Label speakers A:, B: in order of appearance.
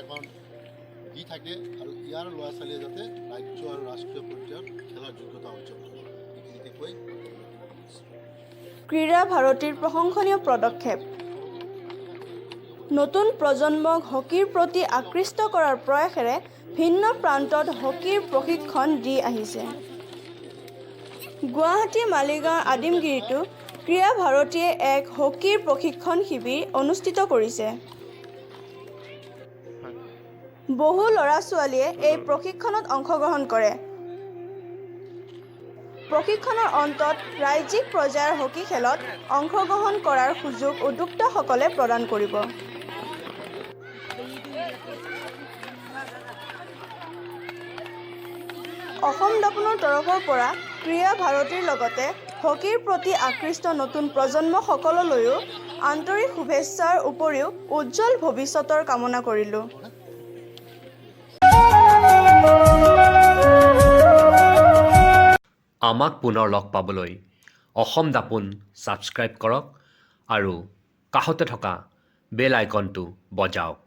A: এখন দি থাকে আৰু ইয়াৰ ল'ৰা ছোৱালীয়ে যাতে ৰাজ্য আৰু ৰাষ্ট্ৰীয় পৰ্যায়ত খেলাৰ যোগ্যতা অৰ্জন কৰে এইখিনিকে কৈ
B: ক্ৰীড়া ভাৰতীৰ প্ৰশংসনীয় পদক্ষেপ নতুন প্ৰজন্মক হকীৰ প্ৰতি আকৃষ্ট কৰাৰ প্ৰয়াসেৰে ভিন্ন প্ৰান্তত হকীৰ প্ৰশিক্ষণ দি আহিছে। গুৱাহাটী মালিগাঁৱৰ আদিমগিৰিতো ক্ৰীড়া ভাৰতীয়ে এক হকীৰ প্ৰশিক্ষণ শিবিৰ অনুষ্ঠিত কৰিছে। বহু ল'ৰা ছোৱালীয়ে এই প্ৰশিক্ষণত অংশগ্ৰহণ কৰে। প্ৰশিক্ষণৰ অন্তত ৰাজ্যিক পৰ্যায়ৰ হকী খেলত অংশগ্ৰহণ কৰাৰ সুযোগ উদ্যোক্তাসকলে প্ৰদান কৰিব। অসম দাপোনৰ তৰফৰ পৰা ক্ৰীড়া ভাৰতীৰ লগতে হকীৰ প্ৰতি আকৃষ্ট নতুন প্ৰজন্মসকললৈও আন্তৰিক শুভেচ্ছাৰ উপৰিও উজ্জ্বল ভৱিষ্যতৰ কামনা কৰিলোঁ।
C: আমাক পুনৰ লগ পাবলৈ অসম দাপোন ছাবস্ক্ৰাইব কৰক আৰু কাষতে থকা বেল আইকনটো বজাওক।